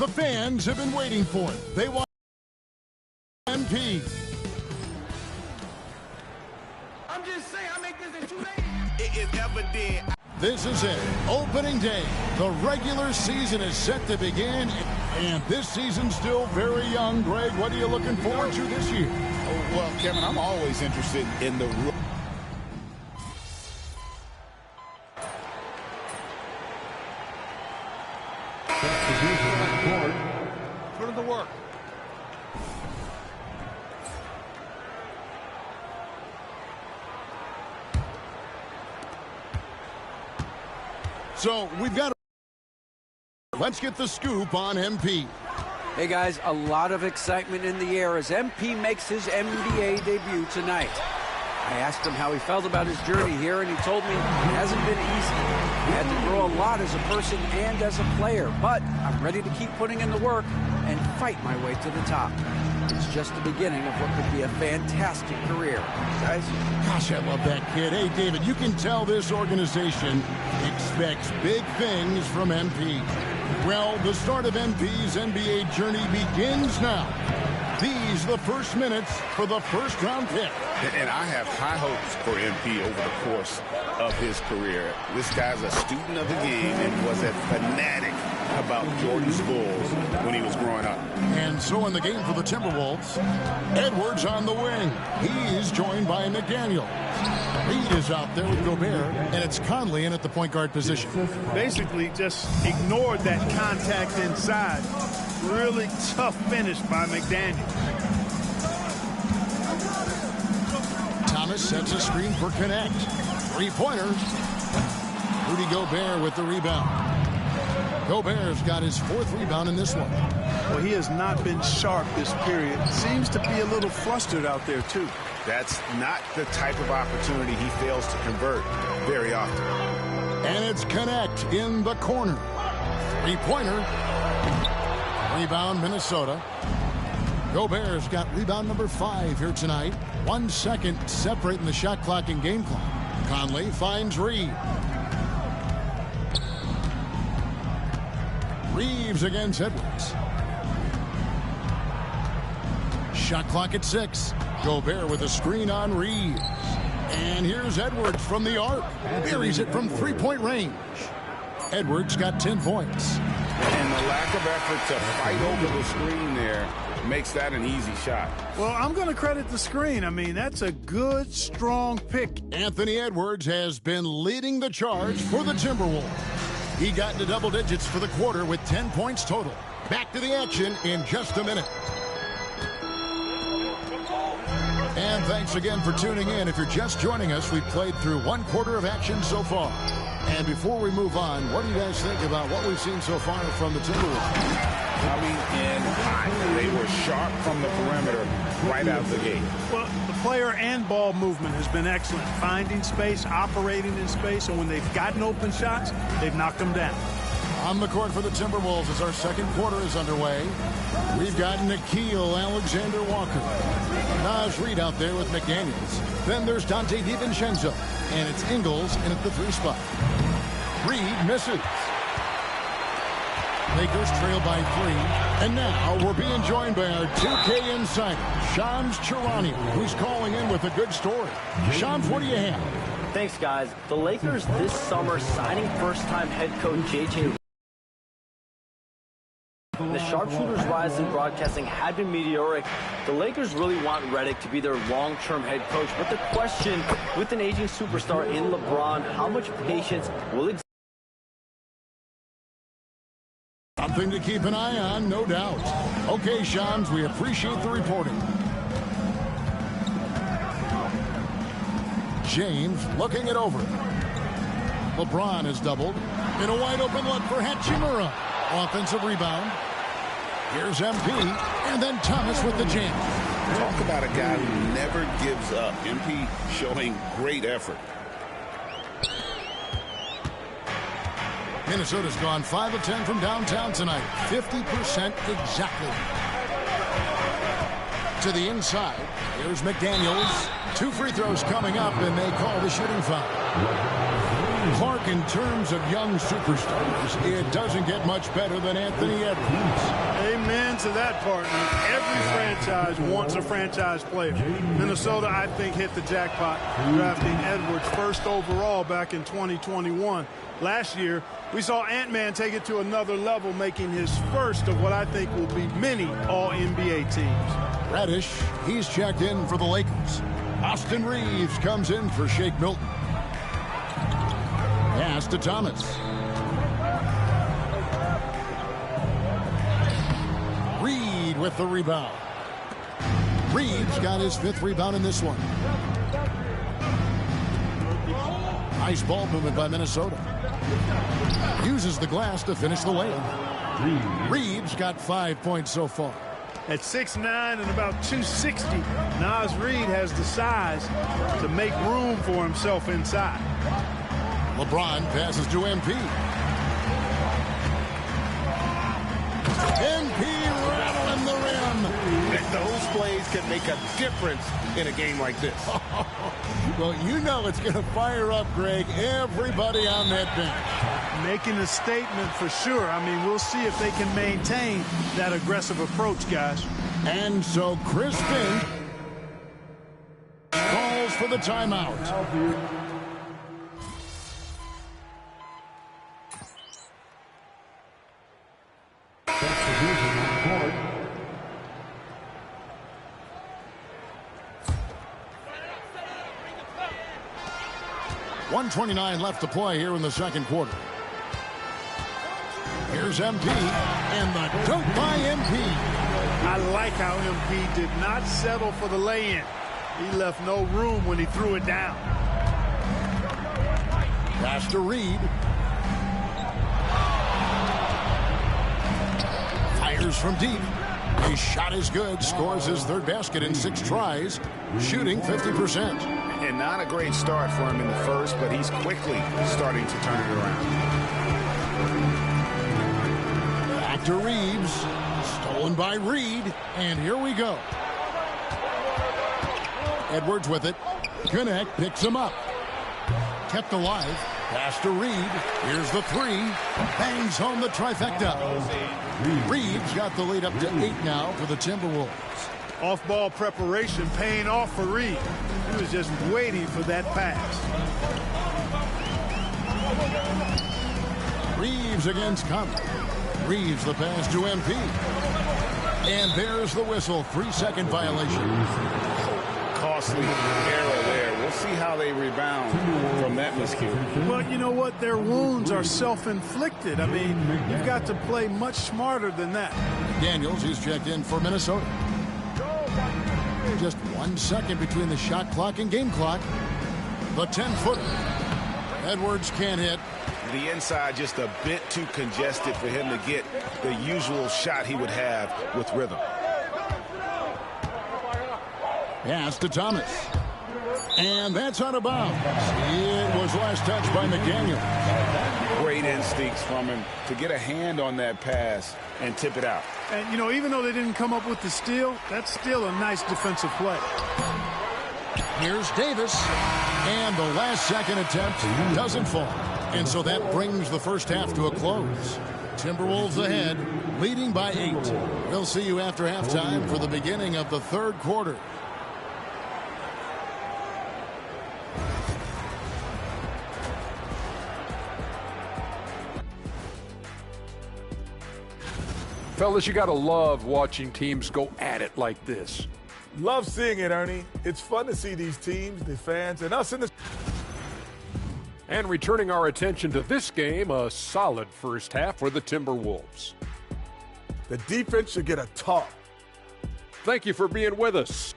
The fans have been waiting for it. They want MP. I'm just saying, I make this in 2 days. It is evident. This is it. Opening day. The regular season is set to begin, and this season's still very young. Greg, what are you looking forward to this year? Oh, well, Kevin, I'm always interested in the Put in the work. So we've got. Let's get the scoop on MP. Hey guys, a lot of excitement in the air as MP makes his NBA debut tonight. I asked him how he felt about his journey here, and he told me it hasn't been easy. He had to grow a lot as a person and as a player, but I'm ready to keep putting in the work and fight my way to the top. It's just the beginning of what could be a fantastic career. Guys? Gosh, I love that kid. Hey, David, you can tell this organization expects big things from MP. Well, the start of MP's NBA journey begins now. These the first minutes for the first-round pick. And I have high hopes for MP over the course of his career. This guy's a student of the game and was a fanatic about Jordan's Bulls when he was growing up. And so in the game for the Timberwolves, Edwards on the wing. He's joined by McDaniel. Reed is out there with Gobert, and it's Conley in at the point guard position. Basically just ignored that contact inside. Really tough finish by McDaniel. Thomas sets a screen for Connect. Three-pointer. Rudy Gobert with the rebound. Gobert's got his 4th rebound in this one. Well, he has not been sharp this period. Seems to be a little flustered out there, too. That's not the type of opportunity he fails to convert very often. And it's Connect in the corner. Three-pointer. Rebound, Minnesota. Gobert's got rebound number 5 here tonight. 1 second separating the shot clock and game clock. Conley finds Reed. Reeves against Edwards. Shot clock at 6. Gobert with a screen on Reeves. And here's Edwards from the arc. Buries it from 3-point range. Edwards got 10 points. And the lack of effort to fight over the screen there makes that an easy shot. Well, I'm going to credit the screen. I mean, that's a good, strong pick. Anthony Edwards has been leading the charge for the Timberwolves. He got into double digits for the quarter with 10 points total. Back to the action in just a minute. And thanks again for tuning in. If you're just joining us, we've played through 1 quarter of action so far. And before we move on, what do you guys think about what we've seen so far from the Timberwolves? Coming in hot. They were sharp from the perimeter right out the gate. Well, the player and ball movement has been excellent. Finding space, operating in space, and when they've gotten open shots, they've knocked them down. On the court for the Timberwolves as our second quarter is underway. We've got Nickeil Alexander-Walker. Naz Reid out there with McDaniels. Then there's Dante DiVincenzo. And it's Ingles in at the 3 spot. Reed misses. Lakers trail by 3. And now we're being joined by our 2K insider, Shams Charania, who's calling in with a good story. Shams, what do you have? Thanks, guys. The Lakers this summer signing first-time head coach J.J. The sharpshooter's rise in broadcasting had been meteoric. The Lakers really want Redick to be their long-term head coach. But the question, with an aging superstar in LeBron, how much patience will exist? Something to keep an eye on, no doubt. Okay, Shams, we appreciate the reporting. James looking it over. LeBron is doubled. In a wide-open look for Hachimura. Offensive rebound. Here's MP, and then Thomas with the jam. Talk about a guy who never gives up. MP showing great effort. Minnesota's gone 5 of 10 from downtown tonight. 50% exactly. To the inside. Here's McDaniels. 2 free throws coming up, and they call the shooting foul. Clark, in terms of young superstars, it doesn't get much better than Anthony Edwards. Amen to that, partner. Every franchise wants a franchise player. Minnesota, I think, hit the jackpot, drafting Edwards first overall back in 2021. Last year, we saw Ant-Man take it to another level, making his first of what I think will be many All-NBA teams. Reddish, he's checked in for the Lakers. Austin Reeves comes in for Shake Milton. Pass to Thomas. Reed with the rebound. Reeves got his 5th rebound in this one. Nice ball movement by Minnesota. Uses the glass to finish the layup. Reeves got 5 points so far. At 6'9" and about 260, Naz Reid has the size to make room for himself inside. LeBron passes to MP. MP rattling the rim. And those plays can make a difference in a game like this. Well, you know it's going to fire up, Greg, everybody on that bench. Making a statement for sure. I mean, we'll see if they can maintain that aggressive approach, guys. And so Chris Finn calls for the timeout. .129 left to play here in the second quarter. Here's MP, and the dunk by MP. I like how MP did not settle for the lay-in. He left no room when he threw it down. Pass to Reed. Fires from deep. His shot is good. Scores his 3rd basket in 6 tries. Shooting 50%. And not a great start for him in the first, but he's quickly starting to turn it around. Back to Reeves. Stolen by Reed. And here we go. Edwards with it. Connect picks him up. Kept alive. Pass to Reed. Here's the 3. Bangs home the trifecta. Reeves got the lead up to 8 now for the Timberwolves. Off-ball preparation paying off for Reed. He was just waiting for that pass. Reeves against Conley. Reeves the pass to MP. And there's the whistle. 3-second violation. Costly error there. We'll see how they rebound from that miscue. But you know what? Their wounds are self-inflicted. I mean, you've got to play much smarter than that. Daniels, he's checked in for Minnesota. Just 1 second between the shot clock and game clock. The 10-footer. Edwards can't hit. The inside just a bit too congested for him to get the usual shot he would have with rhythm. Pass to Thomas. And that's out of bounds. It was last touched by McDaniel. Great instincts from him to get a hand on that pass and tip it out. And, you know, even though they didn't come up with the steal, that's still a nice defensive play. Here's Davis. And the last second attempt doesn't fall. And so that brings the first half to a close. Timberwolves ahead, leading by 8. We'll see you after halftime for the beginning of the 3rd quarter. Fellas, you got to love watching teams go at it like this. Love seeing it, Ernie. It's fun to see these teams, the fans, and us in the... And returning our attention to this game, a solid first half for the Timberwolves. The defense should get a talk. Thank you for being with us.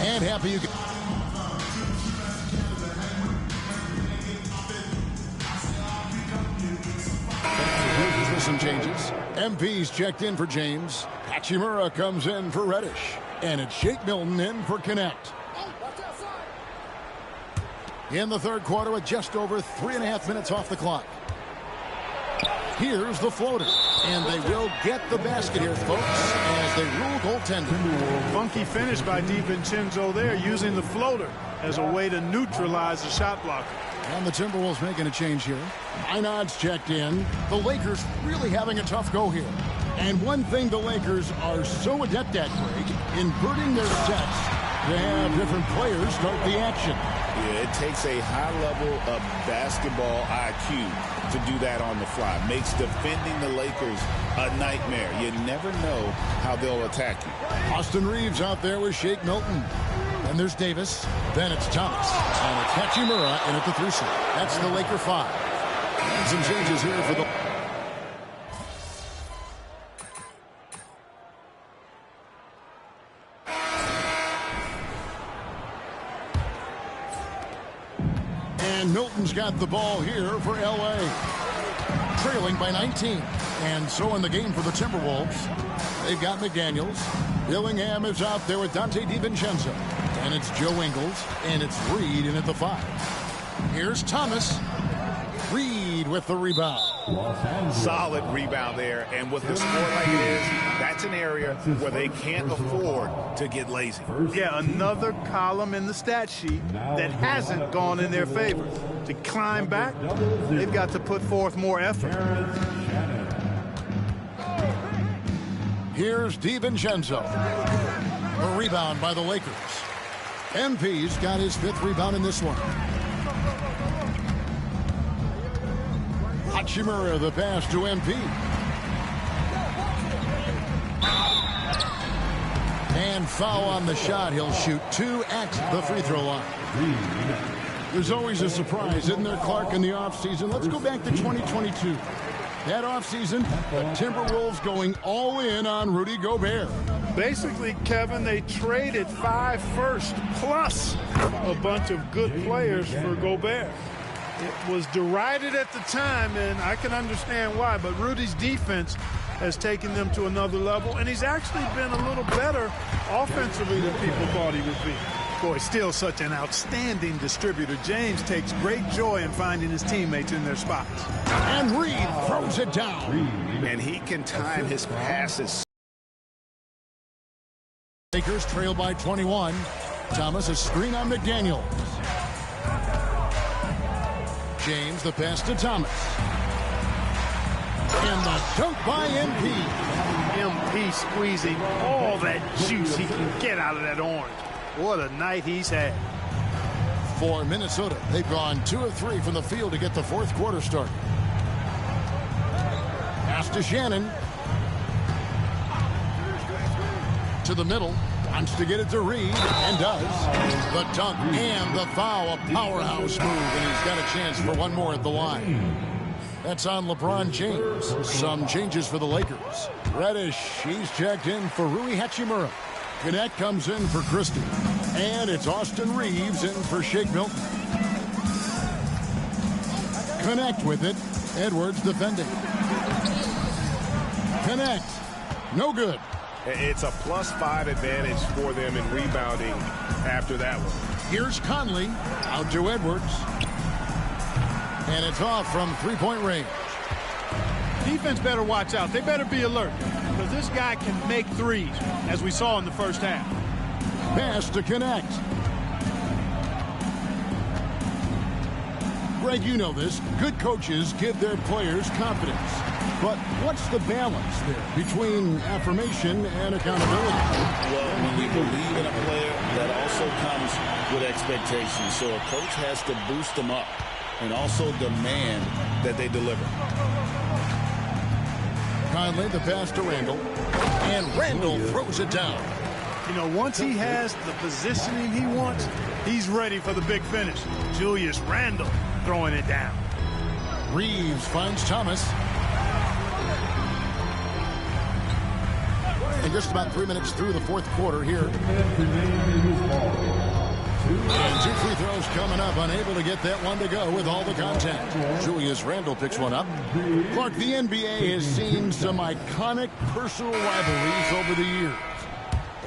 And happy you... Some changes. MP's checked in for James. Hachimura comes in for Reddish. And it's Shake Milton in for Connect. In the 3rd quarter with just over 3.5 minutes off the clock. Here's the floater. And they will get the basket here, folks, as they rule goaltending. Funky finish by DiVincenzo there, using the floater as a way to neutralize the shot blocker. And the Timberwolves making a change here. Einad's checked in. The Lakers really having a tough go here. And one thing the Lakers are so adept at, Greg, inverting their sets to have different players start the action. Yeah, it takes a high level of basketball IQ to do that on the fly. Makes defending the Lakers a nightmare. You never know how they'll attack you. Austin Reeves out there with Shake Milton. And there's Davis. Then it's Thomas. And it's Hachimura in at the 3 slot. That's the Laker 5. And some changes here for the... And Milton's got the ball here for L.A. Trailing by 19. And so in the game for the Timberwolves, they've got McDaniels. Dillingham is out there with Dante DiVincenzo. And it's Joe Ingles. And it's Reed in at the 5. Here's Thomas. Reed with the rebound. Solid rebound there. And with the score like it is, that's an area where they can't afford to get lazy. Yeah, another column in the stat sheet that hasn't gone in their favor. To climb back, they've got to put forth more effort. Here's DiVincenzo. A rebound by the Lakers. MP's got his 5th rebound in this one. Hachimura, the pass to MP. And foul on the shot. He'll shoot 2 at the free throw line. There's always a surprise, isn't there, Clark, in the offseason? Let's go back to 2022. That offseason, the Timberwolves going all in on Rudy Gobert. Basically, Kevin, they traded 5 firsts plus a bunch of good players for Gobert. It was derided at the time, and I can understand why, but Rudy's defense has taken them to another level, and he's actually been a little better offensively than people thought he would be. Boy, still such an outstanding distributor. James takes great joy in finding his teammates in their spots. And Reed throws it down. And he can time his passes. Lakers trail by 21. Thomas, a screen on McDaniels. James, the pass to Thomas. And the dunk by MP. MP squeezing all that juice he can get out of that orange. What a night he's had. For Minnesota, they've gone 2 of 3 from the field to get the 4th quarter started. Pass to Shannon. To the middle. Wants to get it to Reed, and does. The dunk and the foul, a powerhouse move, and he's got a chance for one more at the line. That's on LeBron James. Some changes for the Lakers. Reddish, he's checked in for Rui Hachimura. Connect comes in for Christie. And it's Austin Reeves in for Shake Milton. Connect with it. Edwards defending. Connect. No good. It's a +5 advantage for them in rebounding after that one. Here's Conley out to Edwards. And it's off from 3-point range. Defense better watch out. They better be alert because this guy can make threes, as we saw in the first half. Pass to Connect. Greg, you know this. Good coaches give their players confidence. But what's the balance there between affirmation and accountability? Well, when you believe in a player, that also comes with expectations. So a coach has to boost them up and also demand that they deliver. Conley, the pass to Randall. And Randall throws it down. You know, once he has the positioning he wants, he's ready for the big finish. Julius Randle throwing it down. Reeves finds Thomas. And just about 3 minutes through the 4th quarter here. And 2 free throws coming up. Unable to get that one to go with all the contact. Julius Randle picks one up. Clark, the NBA has seen some iconic personal rivalries over the years.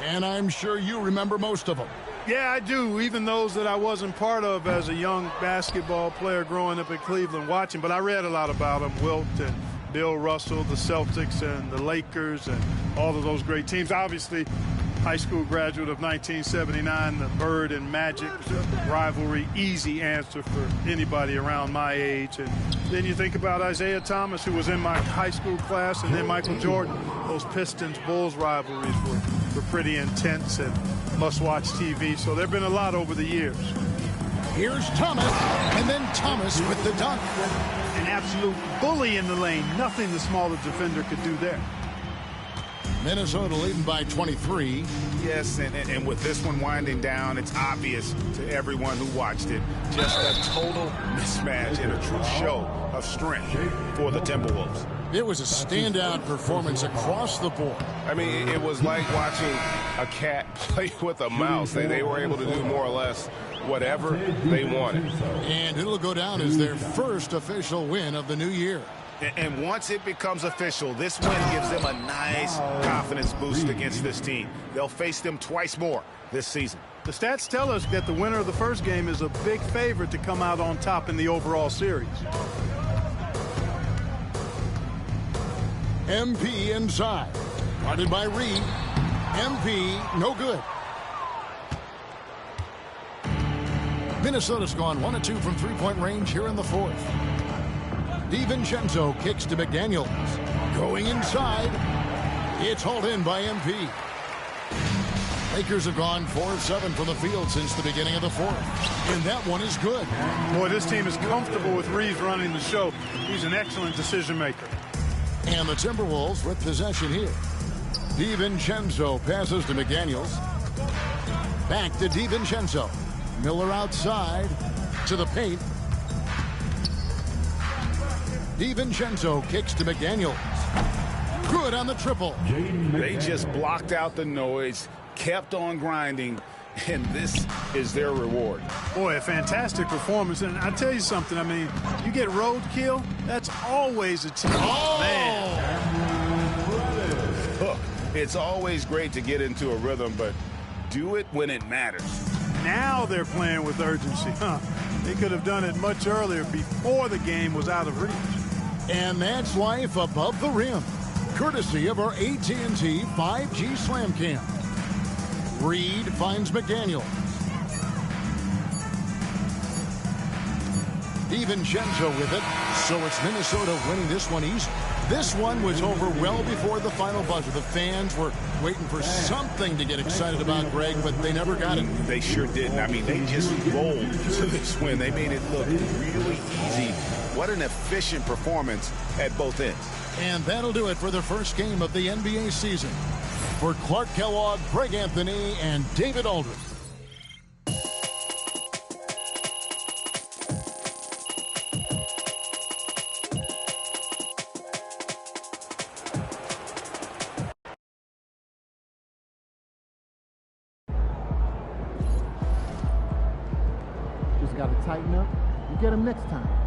And I'm sure you remember most of them. Yeah, I do, even those that I wasn't part of as a young basketball player growing up in Cleveland watching. But I read a lot about them. Wilt and Bill Russell, the Celtics, and the Lakers, and all of those great teams. Obviously, high school graduate of 1979, the Bird and Magic rivalry, easy answer for anybody around my age. And then you think about Isaiah Thomas, who was in my high school class, and then Michael Jordan. Those Pistons-Bulls rivalries were pretty intense and must-watch TV. So there have been a lot over the years. Here's Thomas, and then Thomas with the dunk. An absolute bully in the lane. Nothing the smaller defender could do there. Minnesota leading by 23. Yes, and with this one winding down, it's obvious to everyone who watched it. Just a total mismatch and a true show of strength for the Timberwolves. It was a standout performance across the board. I mean, it was like watching a cat play with a mouse. They were able to do more or less whatever they wanted. And it'll go down as their first official win of the new year. And once it becomes official, this win gives them a nice confidence boost against this team. They'll face them twice more this season. The stats tell us that the winner of the first game is a big favorite to come out on top in the overall series. MP inside. Guarded by Reed. MP, no good. Minnesota's gone 1 of 2 from three-point range here in the fourth. DiVincenzo kicks to McDaniels. Going inside. It's hauled in by MP. Lakers have gone 4 of 7 from the field since the beginning of the fourth. And that one is good. Boy, this team is comfortable with Reeves running the show. He's an excellent decision maker. And the Timberwolves with possession here. DiVincenzo passes to McDaniels. Back to DiVincenzo. Miller outside to the paint. DiVincenzo kicks to McDaniels. Good on the triple. They just blocked out the noise, kept on grinding, and this is their reward. Boy, a fantastic performance. And I tell you something, I mean, you get roadkill, that's always a team. Oh, Man. Look, it's always great to get into a rhythm, but do it when it matters. Now they're playing with urgency. They could have done it much earlier before the game was out of reach. And that's life above the rim, courtesy of our AT&T 5G Slam Cam. Reed finds McDaniels. DiVincenzo with it, so it's Minnesota winning this one easy. This one was over well before the final buzzer. The fans were waiting for something to get excited about, Greg, but they never got it. They sure didn't. I mean, they just rolled to this win. They made it look really easy. What an efficient performance at both ends. And that'll do it for the first game of the NBA season. For Clark Kellogg, Greg Anthony, and David Aldridge. Just got to tighten up and get them next time.